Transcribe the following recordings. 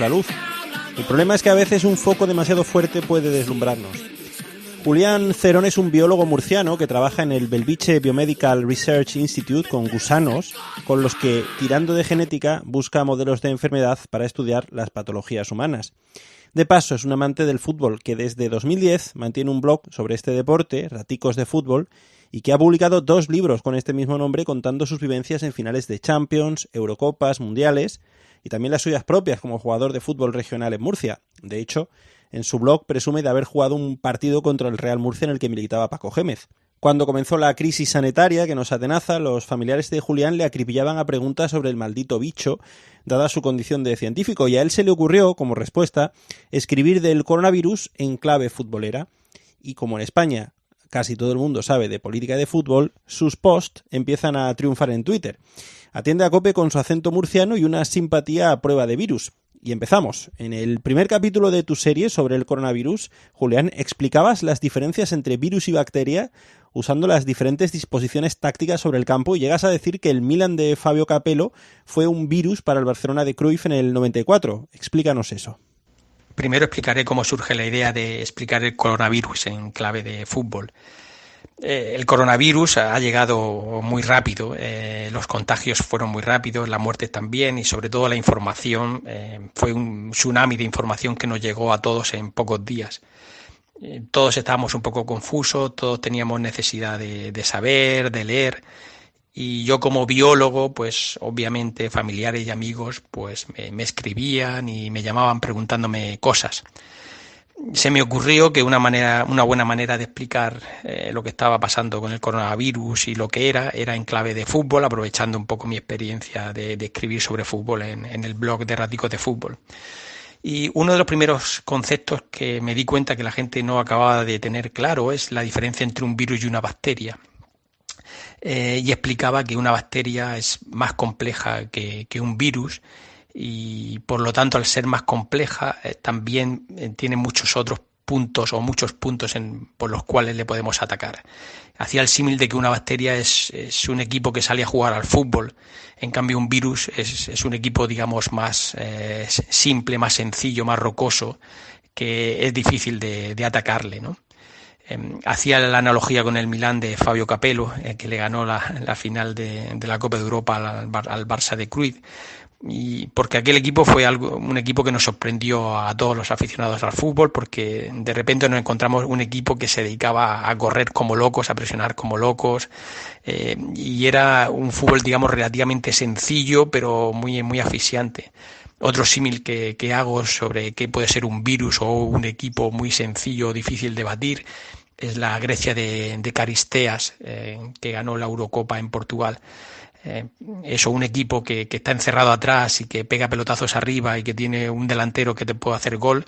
la luz. El problema es que a veces un foco demasiado fuerte puede deslumbrarnos. Julián Cerón es un biólogo murciano que trabaja en el Belviche Biomedical Research Institute con gusanos, con los que, tirando de genética, busca modelos de enfermedad para estudiar las patologías humanas. De paso, es un amante del fútbol que desde 2010 mantiene un blog sobre este deporte, Raticos de Fútbol, y que ha publicado 2 libros con este mismo nombre contando sus vivencias en finales de Champions, Eurocopas, Mundiales y también las suyas propias como jugador de fútbol regional en Murcia. De hecho, en su blog presume de haber jugado un partido contra el Real Murcia en el que militaba Paco Gémez. Cuando comenzó la crisis sanitaria que nos atenaza, los familiares de Julián le acribillaban a preguntas sobre el maldito bicho, dada su condición de científico, y a él se le ocurrió, como respuesta, escribir del coronavirus en clave futbolera. Y como en España casi todo el mundo sabe de política y de fútbol, sus posts empiezan a triunfar en Twitter. Atiende a Cope con su acento murciano y una simpatía a prueba de virus. Y empezamos. En el primer capítulo de tu serie sobre el coronavirus, Julián, explicabas las diferencias entre virus y bacteria usando las diferentes disposiciones tácticas sobre el campo y llegas a decir que el Milan de Fabio Capello fue un virus para el Barcelona de Cruyff en el 94. Explícanos eso. Primero explicaré cómo surge la idea de explicar el coronavirus en clave de fútbol. El coronavirus ha llegado muy rápido, los contagios fueron muy rápidos, las muertes también y sobre todo la información, fue un tsunami de información que nos llegó a todos en pocos días. Todos estábamos un poco confusos, todos teníamos necesidad de saber, de leer, y yo como biólogo, pues obviamente familiares y amigos pues me escribían y me llamaban preguntándome cosas. Se me ocurrió que una buena manera de explicar lo que estaba pasando con el coronavirus y lo que era en clave de fútbol, aprovechando un poco mi experiencia de escribir sobre fútbol en el blog de Raticos de Fútbol. Y uno de los primeros conceptos que me di cuenta que la gente no acababa de tener claro es la diferencia entre un virus y una bacteria. Y explicaba que una bacteria es más compleja que un virus y por lo tanto al ser más compleja también tiene muchos otros puntos o muchos puntos por los cuales le podemos atacar. Hacía el símil de que una bacteria es un equipo que sale a jugar al fútbol, en cambio un virus es un equipo digamos más simple, más sencillo, más rocoso, que es difícil de atacarle, ¿no? Hacía la analogía con el Milan de Fabio Capello, que le ganó la final de la Copa de Europa al Barça de Cruyff, y porque aquel equipo fue un equipo que nos sorprendió a todos los aficionados al fútbol, porque de repente nos encontramos un equipo que se dedicaba a correr como locos, a presionar como locos, y era un fútbol digamos relativamente sencillo pero muy, muy asfixiante. Otro símil que hago sobre qué puede ser un virus o un equipo muy sencillo, difícil de batir, es la Grecia de Caristeas, que ganó la Eurocopa en Portugal. Eso, un equipo que está encerrado atrás y que pega pelotazos arriba y que tiene un delantero que te puede hacer gol,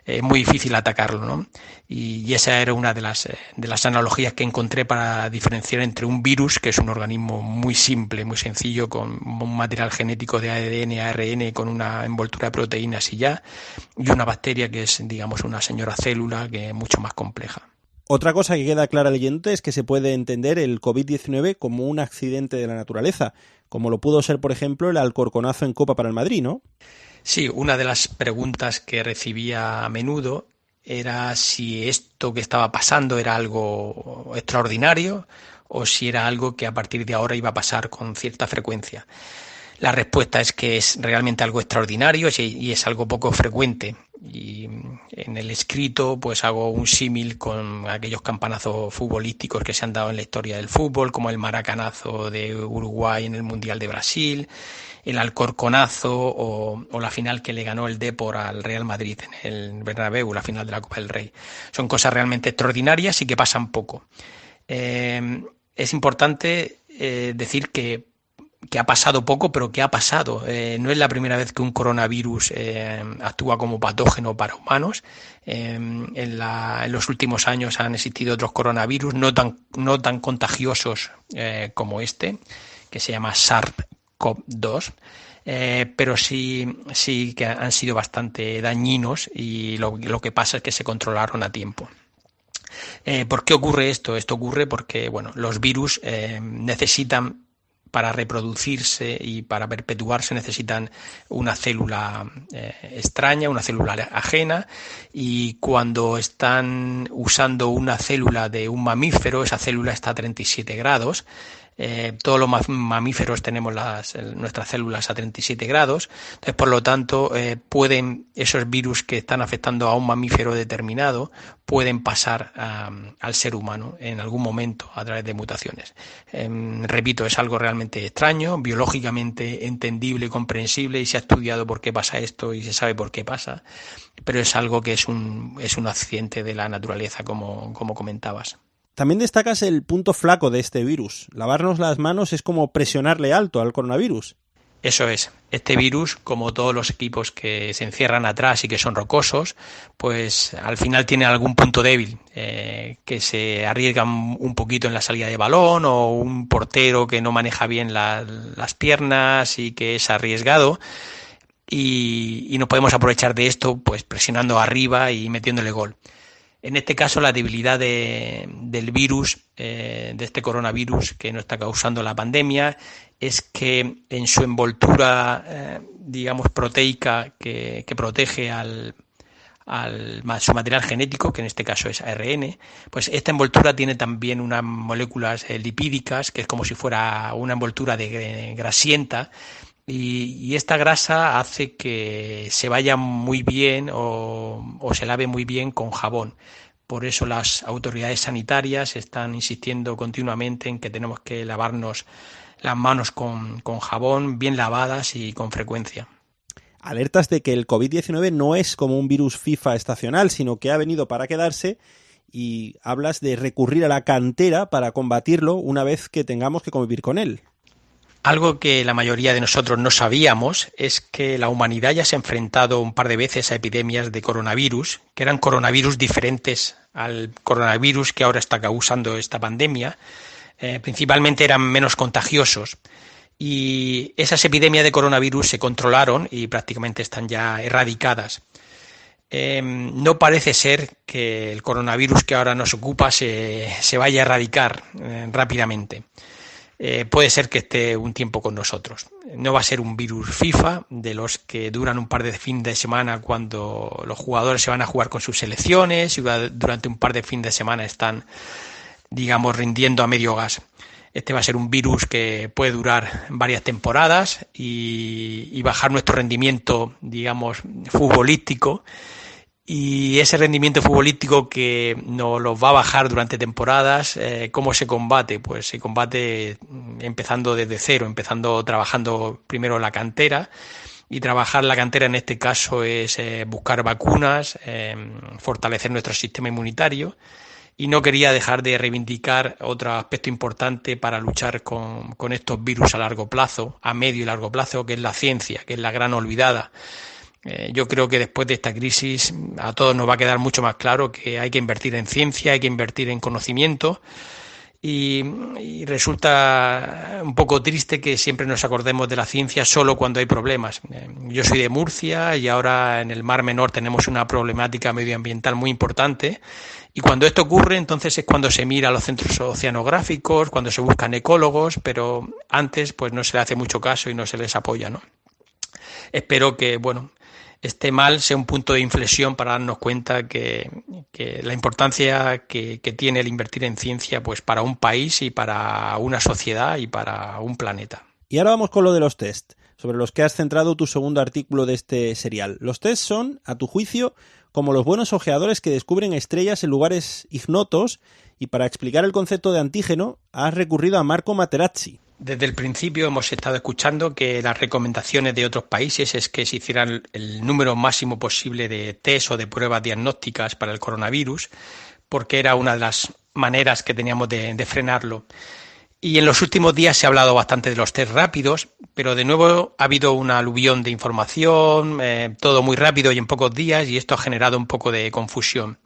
es muy difícil atacarlo, ¿no? Y esa era una de las analogías que encontré para diferenciar entre un virus, que es un organismo muy simple, muy sencillo, con un material genético de ADN, ARN, con una envoltura de proteínas y ya, y una bacteria que es, digamos, una señora célula que es mucho más compleja. Otra cosa que queda clara leyendo es que se puede entender el COVID-19 como un accidente de la naturaleza, como lo pudo ser, por ejemplo, el Alcorconazo en Copa para el Madrid, ¿no? Sí, una de las preguntas que recibía a menudo era si esto que estaba pasando era algo extraordinario o si era algo que a partir de ahora iba a pasar con cierta frecuencia. La respuesta es que es realmente algo extraordinario y es algo poco frecuente. Y en el escrito pues hago un símil con aquellos campanazos futbolísticos que se han dado en la historia del fútbol, como el maracanazo de Uruguay en el Mundial de Brasil, el Alcorconazo o la final que le ganó el Depor al Real Madrid en el Bernabéu, la final de la Copa del Rey. Son cosas realmente extraordinarias y que pasan poco. Es importante decir que ha pasado poco, pero que ha pasado. No es la primera vez que un coronavirus actúa como patógeno para humanos. En los últimos años han existido otros coronavirus no tan contagiosos como este, que se llama SARS-CoV-2, pero sí que han sido bastante dañinos y lo que pasa es que se controlaron a tiempo. ¿Por qué ocurre esto? Esto ocurre porque los virus necesitan para reproducirse y para perpetuarse necesitan una célula extraña, una célula ajena, y cuando están usando una célula de un mamífero, esa célula está a 37 grados. Todos los mamíferos tenemos nuestras células a 37 grados, entonces por lo tanto pueden esos virus que están afectando a un mamífero determinado pueden pasar al ser humano en algún momento a través de mutaciones. Repito, es algo realmente extraño, biológicamente entendible y comprensible, y se ha estudiado por qué pasa esto y se sabe por qué pasa, pero es algo que es un accidente de la naturaleza, como comentabas. También destacas el punto flaco de este virus. Lavarnos las manos es como presionarle alto al coronavirus. Eso es. Este virus, como todos los equipos que se encierran atrás y que son rocosos, pues al final tiene algún punto débil, que se arriesgan un poquito en la salida de balón, o un portero que no maneja bien las piernas y que es arriesgado. Y no podemos aprovechar de esto pues presionando arriba y metiéndole gol. En este caso, la debilidad del virus, de este coronavirus que nos está causando la pandemia, es que en su envoltura, digamos, proteica que protege su material genético, que en este caso es ARN, pues esta envoltura tiene también unas moléculas lipídicas, que es como si fuera una envoltura de grasienta, y esta grasa hace que se vaya muy bien o se lave muy bien con jabón. Por eso las autoridades sanitarias están insistiendo continuamente en que tenemos que lavarnos las manos con jabón, bien lavadas y con frecuencia. Alertas de que el COVID-19 no es como un virus FIFA estacional, sino que ha venido para quedarse, y hablas de recurrir a la cantera para combatirlo una vez que tengamos que convivir con él. Algo que la mayoría de nosotros no sabíamos es que la humanidad ya se ha enfrentado un par de veces a epidemias de coronavirus, que eran coronavirus diferentes al coronavirus que ahora está causando esta pandemia. Principalmente eran menos contagiosos. Y esas epidemias de coronavirus se controlaron y prácticamente están ya erradicadas. No parece ser que el coronavirus que ahora nos ocupa se vaya a erradicar rápidamente. Puede ser que esté un tiempo con nosotros. No va a ser un virus FIFA de los que duran un par de fines de semana cuando los jugadores se van a jugar con sus selecciones y durante un par de fines de semana están, digamos, rindiendo a medio gas. Este va a ser un virus que puede durar varias temporadas y bajar nuestro rendimiento, digamos, futbolístico. Y ese rendimiento futbolístico que nos lo va a bajar durante temporadas, ¿cómo se combate? Pues se combate empezando desde cero, trabajando primero la cantera. Y trabajar la cantera en este caso es buscar vacunas, fortalecer nuestro sistema inmunitario. Y no quería dejar de reivindicar otro aspecto importante para luchar con estos virus a largo plazo, a medio y largo plazo, que es la ciencia, que es la gran olvidada. Yo creo que después de esta crisis a todos nos va a quedar mucho más claro que hay que invertir en ciencia, hay que invertir en conocimiento, y resulta un poco triste que siempre nos acordemos de la ciencia solo cuando hay problemas. Yo soy de Murcia y ahora en el Mar Menor tenemos una problemática medioambiental muy importante, y cuando esto ocurre entonces es cuando se mira a los centros oceanográficos, cuando se buscan ecólogos, pero antes pues no se le hace mucho caso y no se les apoya, ¿no? Espero que, este mal sea un punto de inflexión para darnos cuenta que la importancia que tiene el invertir en ciencia, pues para un país y para una sociedad y para un planeta. Y ahora vamos con lo de los test, sobre los que has centrado tu segundo artículo de este serial. Los test son, a tu juicio, como los buenos ojeadores que descubren estrellas en lugares ignotos, y para explicar el concepto de antígeno has recurrido a Marco Materazzi. Desde el principio hemos estado escuchando que las recomendaciones de otros países es que se hicieran el número máximo posible de test o de pruebas diagnósticas para el coronavirus, porque era una de las maneras que teníamos de frenarlo. Y en los últimos días se ha hablado bastante de los test rápidos, pero de nuevo ha habido una aluvión de información, todo muy rápido y en pocos días, y esto ha generado un poco de confusión.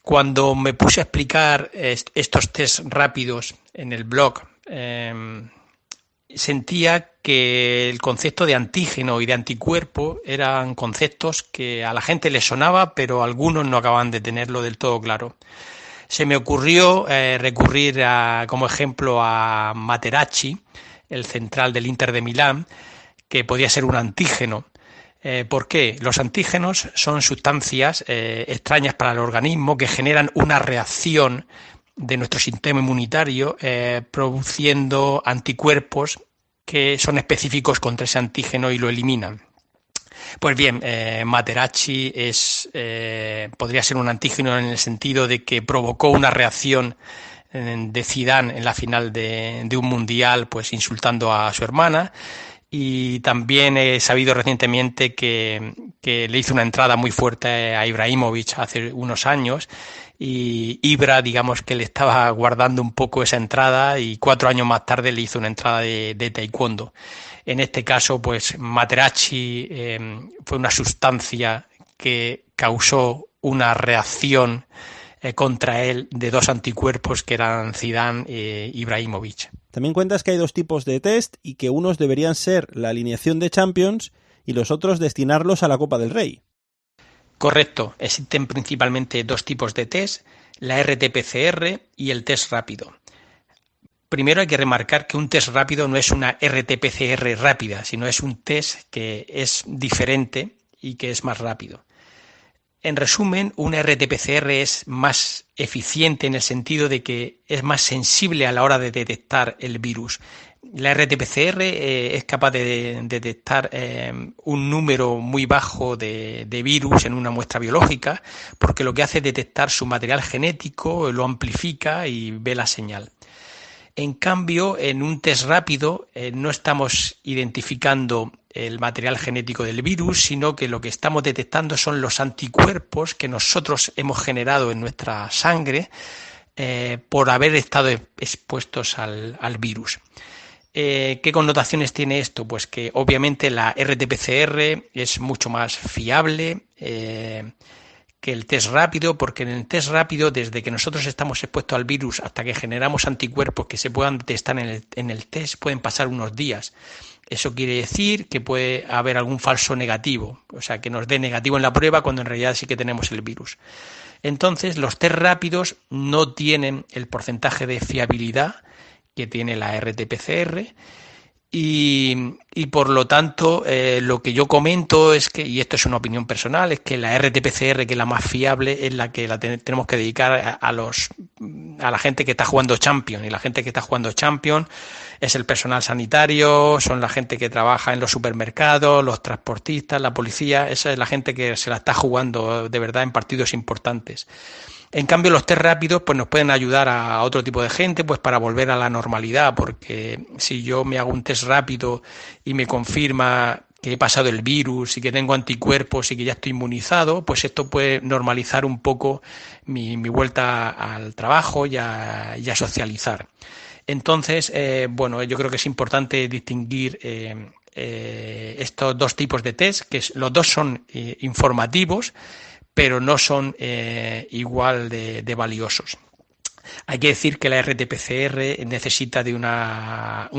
Cuando me puse a explicar estos test rápidos en el blog, sentía que el concepto de antígeno y de anticuerpo eran conceptos que a la gente les sonaba, pero algunos no acaban de tenerlo del todo claro. Se me ocurrió recurrir como ejemplo a Materazzi, el central del Inter de Milán, que podía ser un antígeno. ¿Por qué? Los antígenos son sustancias extrañas para el organismo que generan una reacción de nuestro sistema inmunitario produciendo anticuerpos que son específicos contra ese antígeno y lo eliminan. Pues bien, Materazzi podría ser un antígeno en el sentido de que provocó una reacción de Zidane en la final de un mundial, pues insultando a su hermana. Y también he sabido recientemente que le hizo una entrada muy fuerte a Ibrahimovic hace unos años, y Ibra, digamos que le estaba guardando un poco esa entrada, y 4 años más tarde le hizo una entrada de taekwondo. En este caso, pues Materazzi fue una sustancia que causó una reacción contra él de 2 anticuerpos que eran Zidane e Ibrahimovic. También cuentas que hay 2 tipos de test y que unos deberían ser la alineación de Champions y los otros destinarlos a la Copa del Rey. Correcto, existen principalmente 2 tipos de test, la RT-PCR y el test rápido. Primero hay que remarcar que un test rápido no es una RT-PCR rápida, sino es un test que es diferente y que es más rápido. En resumen, una RT-PCR es más eficiente en el sentido de que es más sensible a la hora de detectar el virus. La RT-PCR es capaz de detectar un número muy bajo de virus en una muestra biológica, porque lo que hace es detectar su material genético, lo amplifica y ve la señal. En cambio, en un test rápido no estamos identificando el material genético del virus, sino que lo que estamos detectando son los anticuerpos que nosotros hemos generado en nuestra sangre por haber estado expuestos al virus. ¿Qué connotaciones tiene esto? Pues que obviamente la RT-PCR es mucho más fiable que el test rápido, porque en el test rápido, desde que nosotros estamos expuestos al virus hasta que generamos anticuerpos que se puedan detectar en el test, pueden pasar unos días. Eso quiere decir que puede haber algún falso negativo, o sea, que nos dé negativo en la prueba cuando en realidad sí que tenemos el virus. Entonces, los test rápidos no tienen el porcentaje de fiabilidad que tiene la RT-PCR, y por lo tanto lo que yo comento es que, y esto es una opinión personal, es que la RT-PCR, que es la más fiable, es la que tenemos que dedicar a la gente que está jugando Champions, y la gente que está jugando Champions es el personal sanitario, son la gente que trabaja en los supermercados, los transportistas, la policía. Esa es la gente que se la está jugando de verdad en partidos importantes. En cambio, los test rápidos pues nos pueden ayudar a otro tipo de gente, pues para volver a la normalidad, porque si yo me hago un test rápido y me confirma que he pasado el virus y que tengo anticuerpos y que ya estoy inmunizado, pues esto puede normalizar un poco mi vuelta al trabajo y a socializar. Entonces, bueno, yo creo que es importante distinguir estos 2 tipos de test, que los 2 son informativos, pero no son igual de valiosos. Hay que decir que la RT-PCR necesita de un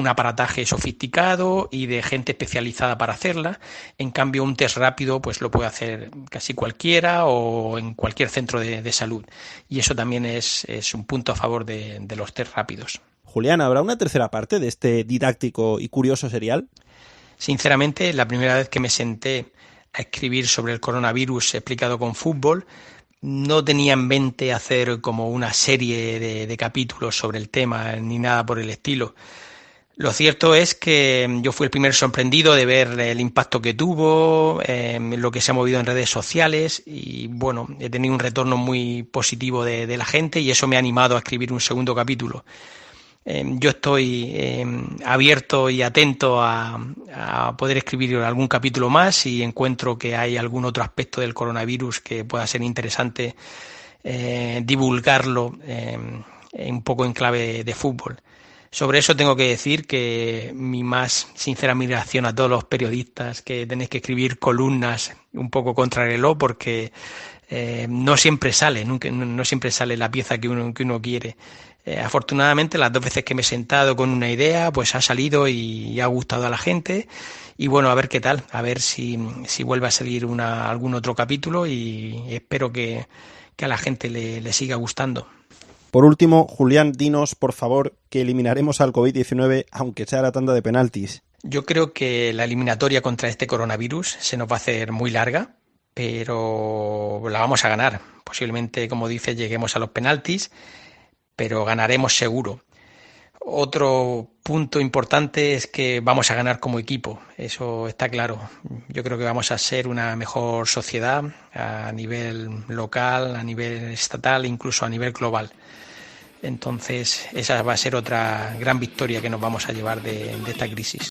aparataje sofisticado y de gente especializada para hacerla. En cambio, un test rápido pues lo puede hacer casi cualquiera o en cualquier centro de salud. Y eso también es un punto a favor de los test rápidos. Julián, ¿habrá una tercera parte de este didáctico y curioso serial? Sinceramente, la primera vez que me senté a escribir sobre el coronavirus explicado con fútbol, no tenía en mente hacer como una serie de capítulos sobre el tema ni nada por el estilo. Lo cierto es que yo fui el primer sorprendido de ver el impacto que tuvo, lo que se ha movido en redes sociales, y bueno, he tenido un retorno muy positivo de la gente, y eso me ha animado a escribir un segundo capítulo. Yo estoy abierto y atento a poder escribir algún capítulo más si encuentro que hay algún otro aspecto del coronavirus que pueda ser interesante divulgarlo un poco en clave de fútbol. Sobre eso tengo que decir que mi más sincera admiración a todos los periodistas que tenéis que escribir columnas un poco contra el reloj, porque no siempre sale, no siempre sale la pieza que uno quiere. Afortunadamente, las 2 veces que me he sentado con una idea, pues ha salido y ha gustado a la gente. Y bueno, a ver qué tal, a ver si vuelve a salir algún otro capítulo, y espero que a la gente le siga gustando. Por último, Julián, dinos, por favor, que eliminaremos al COVID-19 aunque sea la tanda de penaltis. Yo creo que la eliminatoria contra este coronavirus se nos va a hacer muy larga, pero la vamos a ganar. Posiblemente, como dice, lleguemos a los penaltis, pero ganaremos seguro. Otro punto importante es que vamos a ganar como equipo, eso está claro. Yo creo que vamos a ser una mejor sociedad a nivel local, a nivel estatal, incluso a nivel global. Entonces, esa va a ser otra gran victoria que nos vamos a llevar de esta crisis.